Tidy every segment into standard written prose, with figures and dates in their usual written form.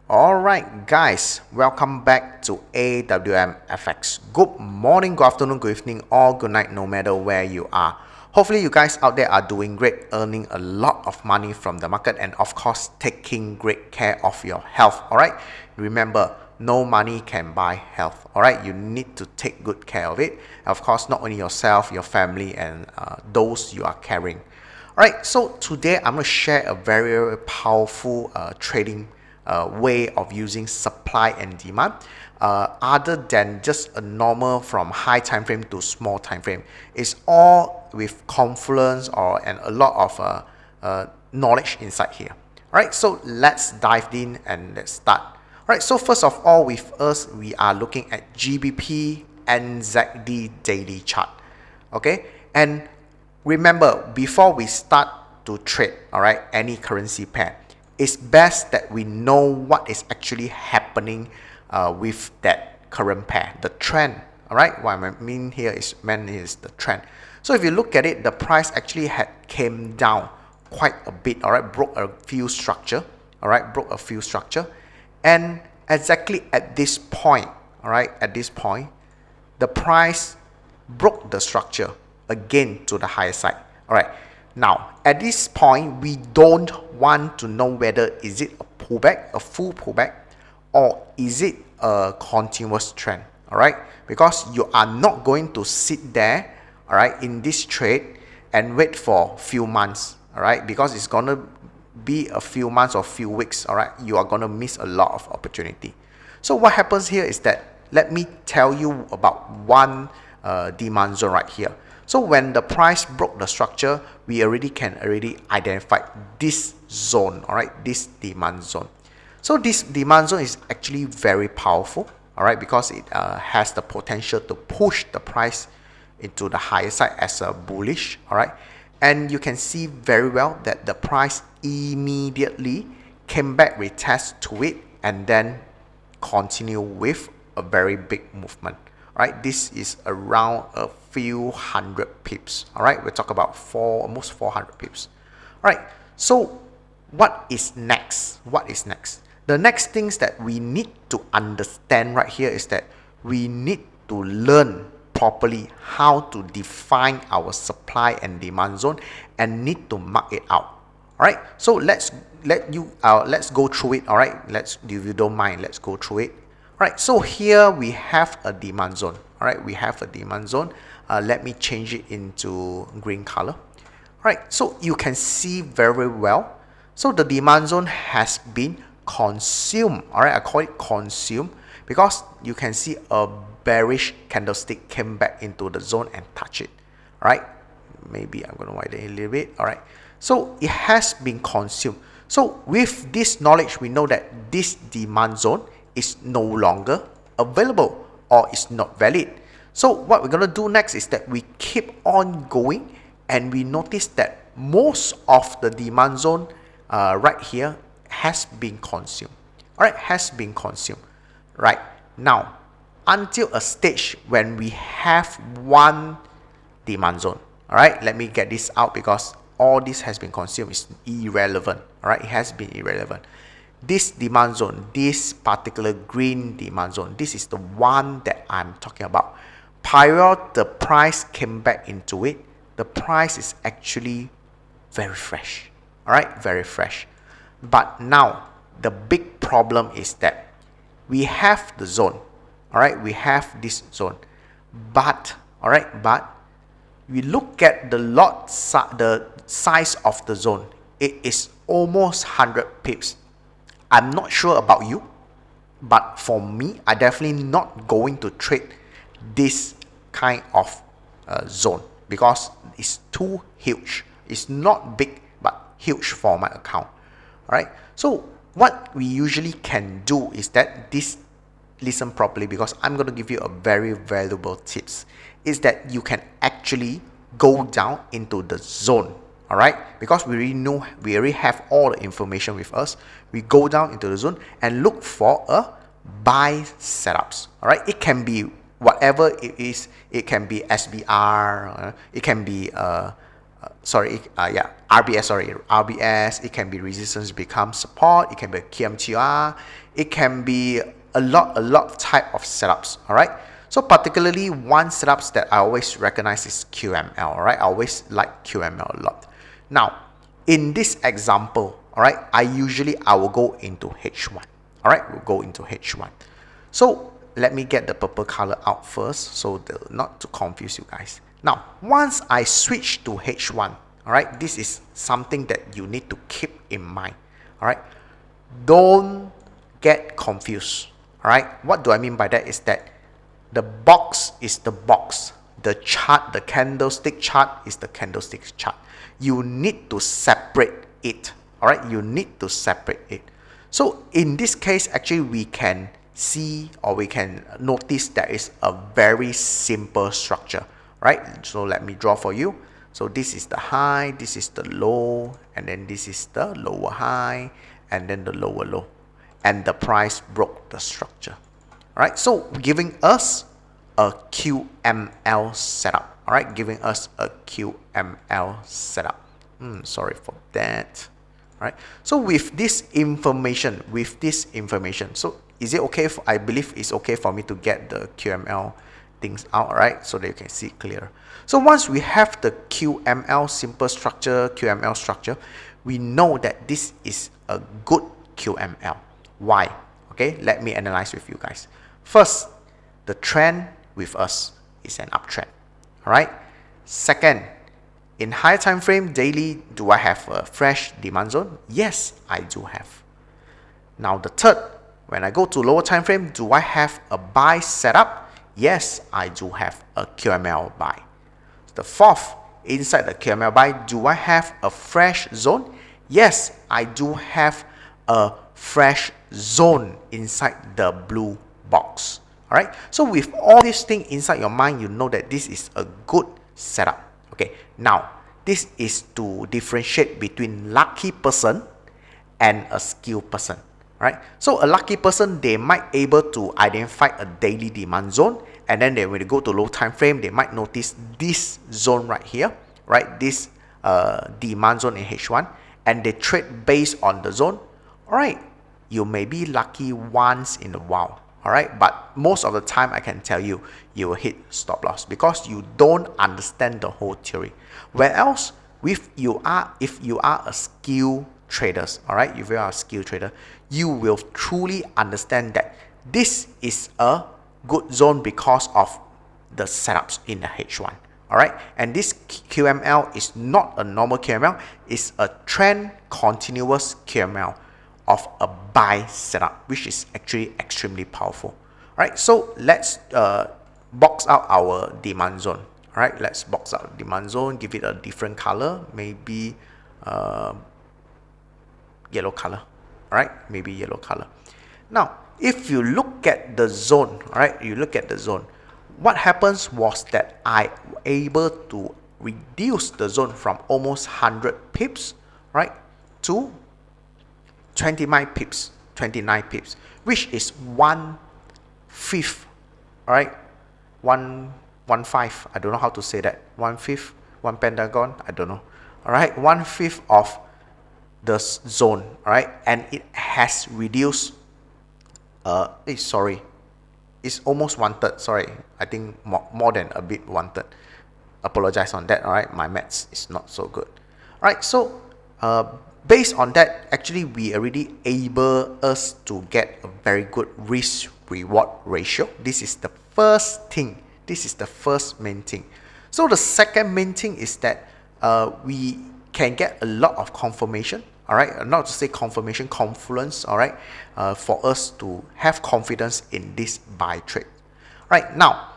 Alright guys, welcome back to AWMFX. Good morning, good afternoon, good evening, or good night, no matter where you are. Hopefully you guys out there are doing great, earning a lot of money from the market, and of course taking great care of your health. Alright, remember, no money can buy health. Alright, you need to take good care of it. Of course, not only yourself, your family, and those you are carrying. Alright, so today I'm going to share a very powerful trading way of using supply and demand other than just a normal from high time frame to small time frame. It's all with confluence and a lot of knowledge inside here. Alright, so let's dive in and let's start. Alright, so first of all, with us, we are looking at GBP NZD daily chart. Okay, and remember, before we start to trade, alright, any currency pair, it's best that we know what is actually happening with that current pair, the trend. Alright, what I mean here is the trend. So if you look at it, the price actually came down quite a bit. Alright, broke a few structure. Alright, broke a few structure, and exactly at this point, alright, at this point, the price broke the structure again to the higher side. Alright, now at this point, we don't want to know whether is it a pullback, a full pullback, or is it a continuous trend. Alright, because you are not going to sit there, alright, in this trade and wait for a few months. Alright, because it's gonna be a few months or few weeks. Alright, you are gonna miss a lot of opportunity. So what happens here is that, let me tell you about one demand zone right here. So when the price broke the structure, we can identify this zone, all right, this demand zone. So this demand zone is actually very powerful, all right, because it has the potential to push the price into the higher side as a bullish, all right. And you can see very well that the price immediately came back, retest to it, and then continue with a very big movement. Right, this is around a few hundred pips. All right, we'll talk about almost 400 pips. All right, so what is next? What is next? The next things that we need to understand right here is that we need to learn properly how to define our supply and demand zone and need to mark it out. All right, so let's go through it. All right, if you don't mind, let's go through it. Right, so here we have a demand zone. All right, we have a demand zone. Let me change it into green color. All right, so you can see very well. So the demand zone has been consumed. All right, I call it consumed because you can see a bearish candlestick came back into the zone and touch it. All right, maybe I'm going to widen it a little bit. All right, so it has been consumed. So with this knowledge, we know that this demand zone is no longer available or is not valid. So what we're going to do next is that we keep on going, and we notice that most of the demand zone right here has been consumed. All right, has been consumed. Right, now until a stage when we have one demand zone. All right, let me get this out because all this has been consumed is irrelevant. All right, it has been irrelevant. This demand zone, this particular green demand zone, this is the one that I'm talking about. Prior the price came back into it, the price is actually very fresh. All right, very fresh. But now the big problem is that we have the zone. All right, we have this zone, but all right, but we look at the the size of the zone. It is almost 100 pips. I'm not sure about you, but for me, I definitely not going to trade this kind of zone because it's too huge. It's not big, but huge for my account. All right. So what we usually can do is that listen properly because I'm going to give you a very valuable tips. Is that you can actually go down into the zone. All right, because we already have all the information with us. We go down into the zone and look for a buy setups. All right, it can be whatever it is. It can be SBR, it can be RBS, it can be resistance become support, it can be QMTR, it can be a lot type of setups. All right, so particularly one setups that I always recognize is QML. All right, I always like QML a lot. Now in this example, all right, I will go into H1. All right, we'll go into H1. So let me get the purple color out first, so not to confuse you guys. Now, once I switch to H1, all right, this is something that you need to keep in mind. All right, don't get confused. All right, what do I mean by that is that the box is the box, the chart, the candlestick chart is the candlestick chart. You need to separate it. All right, you need to separate it. So in this case, actually we can see, or we can notice, there is a very simple structure, right? So let me draw for you. So this is the high, this is the low, and then this is the lower high, and then the lower low, and the price broke the structure. All right, so giving us a QML setup. All right, giving us a QML setup. Sorry for that. All right, so with this information, so is it okay if I believe it's okay for me to get the QML things out, right? So that you can see clear. So once we have the QML simple structure, QML structure, we know that this is a good QML. Why? Okay, let me analyze with you guys. First, the trend with us is an uptrend. All right. Second, in higher time frame, daily, do I have a fresh demand zone? Yes, I do have. Now the third, when I go to lower time frame, do I have a buy setup? Yes, I do have a QML buy. The fourth, inside the QML buy, do I have a fresh zone? Yes, I do have a fresh zone inside the blue box. All right, so with all these things inside your mind, you know that this is a good setup. Okay, now this is to differentiate between lucky person and a skilled person. Right, so a lucky person, they might able to identify a daily demand zone, and then when they go to low time frame, they might notice this zone right here, right, this demand zone in H1, and they trade based on the zone. All right, you may be lucky once in a while. All right, but most of the time I can tell you, you will hit stop loss because you don't understand the whole theory. Whereas if you are a skilled traders, all right, if you are a skilled trader, you will truly understand that this is a good zone because of the setups in the H1. All right, and this QML is not a normal QML, it's a trend continuous QML of a buy setup, which is actually extremely powerful. All right, so let's box out our demand zone. All right, let's box out the demand zone, give it a different color, maybe yellow color. All right, maybe yellow color. Now if you look at the zone, all right, you look at the zone, what happens was that I was able to reduce the zone from almost 100 pips, right, to 29 pips, which is 1/5, all right, 1/5, I don't know how to say that, 1/5, 1 pentagon, I don't know. All right, 1/5 of the zone. All right, and it has reduced sorry, it's almost 1/3. Sorry, I think more than a bit 1/3. Apologize on that. All right, my maths is not so good. All right, so based on that, actually we already able us to get a very good risk reward ratio. This is the first thing. This is the first main thing. So the second main thing is that we can get a lot of confirmation. All right, not to say confirmation, confluence. All right, for us to have confidence in this buy trade. Right now,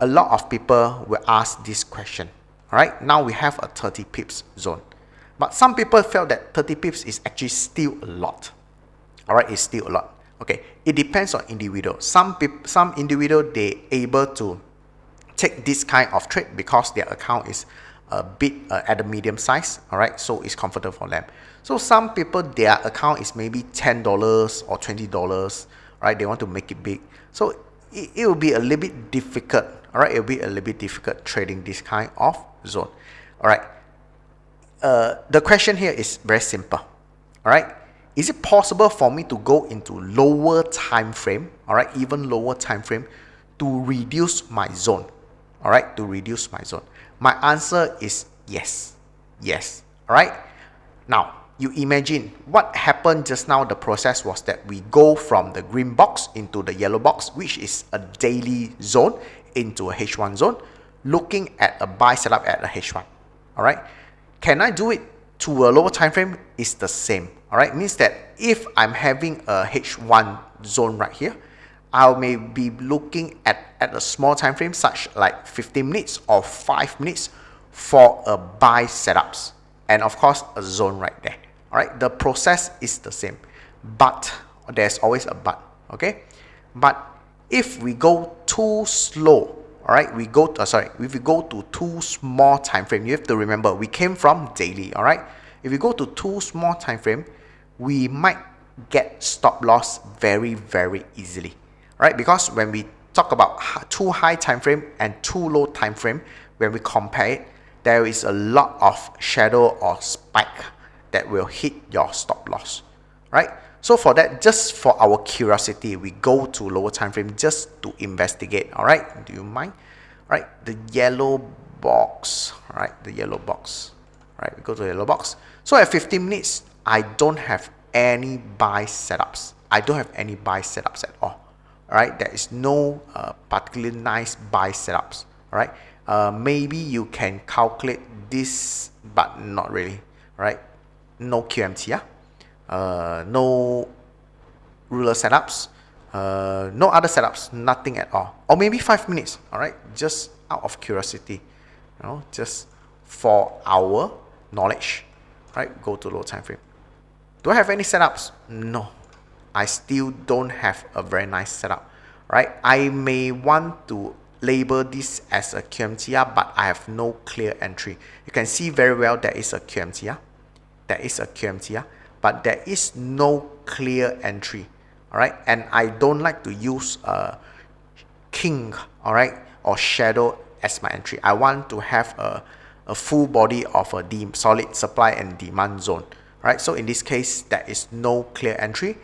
a lot of people will ask this question. All right, now we have a 30 pips zone, but some people felt that 30 pips is actually still a lot. All right, it's still a lot. Okay, it depends on individual. Some individual, they able to take this kind of trade because their account is a bit at a medium size. All right, so it's comfortable for them. So some people, their account is maybe $10 or $20, right? They want to make it big, so it will be a little bit difficult. All right, it will be a little bit difficult trading this kind of zone. All right, the question here is very simple. All right, is it possible for me to go into lower time frame, all right, even lower time frame, to reduce my zone? All right, to reduce my zone. My answer is yes. Yes. All right. Now you imagine what happened just now. The process was that we go from the green box into the yellow box, which is a daily zone, into a H1 zone, looking at a buy setup at a H1. All right. Can I do it to a lower time frame? Is the same. All right. Means that if I'm having a H1 zone right here, I may be looking at a small time frame, such like 15 minutes or 5 minutes, for a buy setups, and of course a zone right there. All right, the process is the same, but there's always a but. Okay, but if we go too slow, all right, we go to, if we go to too small time frame, you have to remember we came from daily. All right, if we go to too small time frame, we might get stop loss very easily. Right, because when we talk about too high time frame and too low time frame, when we compare it, there is a lot of shadow or spike that will hit your stop loss. Right, so for that, just for our curiosity, we go to lower time frame just to investigate. All right, do you mind? All right, the yellow box. All right, the yellow box. All right, we go to the yellow box. So at 15 minutes, I don't have any buy setups. I don't have any buy setups at all. All right, there is no particularly nice buy setups. All right, maybe you can calculate this, but not really. All right, no QMTR, no ruler setups, no other setups, nothing at all. Or maybe 5 minutes. All right, just out of curiosity, you know, just for our knowledge. All right, go to low time frame. Do I have any setups? No. I still don't have a very nice setup, right? I may want to label this as a QMTR, but I have no clear entry. You can see very well there is a QMTR. There is a QMTR, but there is no clear entry, all right? And I don't like to use king, all right, or shadow as my entry. I want to have a full body of a solid supply and demand zone, right? So in this case, there is no clear entry.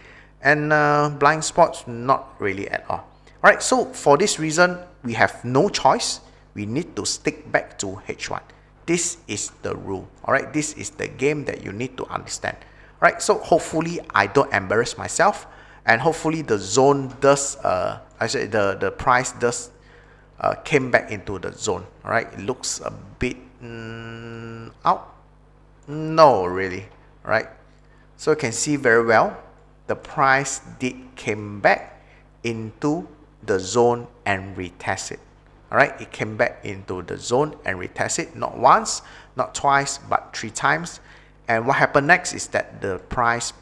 And blind spots, not really at all. All right, so for this reason, we have no choice. We need to stick back to H1. This is the rule. All right, this is the game that you need to understand. All right, so hopefully I don't embarrass myself, and hopefully the zone does, the price does came back into the zone. All right, it looks a bit out. No, really. All right, so you can see very well, the price did came back into the zone and retest it. All right, it came back into the zone and retest it, not once, not twice, but 3 times. And what happened next is that the price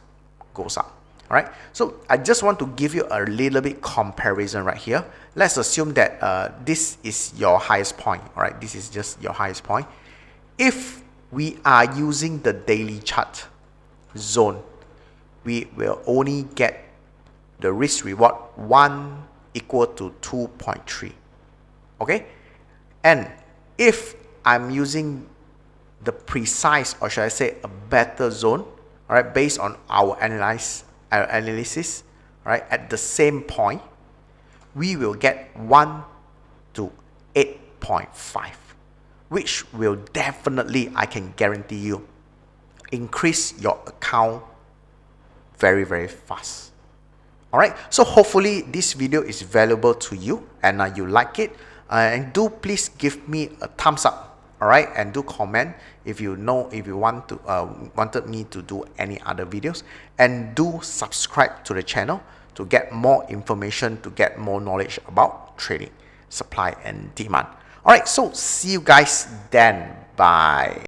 goes up. All right, so I just want to give you a little bit comparison right here. Let's assume that this is your highest point. All right, this is just your highest point. If we are using the daily chart zone, we will only get the risk reward 1 equal to 2.3. Okay, and if I'm using the precise, or should I say a better zone, all right, based on our analysis, all right, at the same point, we will get 1 to 8.5, which will definitely, I can guarantee you, increase your account very fast. All right, so hopefully this video is valuable to you, and you like it, and do please give me a thumbs up. All right, and do comment if you want to wanted me to do any other videos, and do subscribe to the channel to get more information, to get more knowledge about trading, supply and demand. All right, so see you guys then. Bye.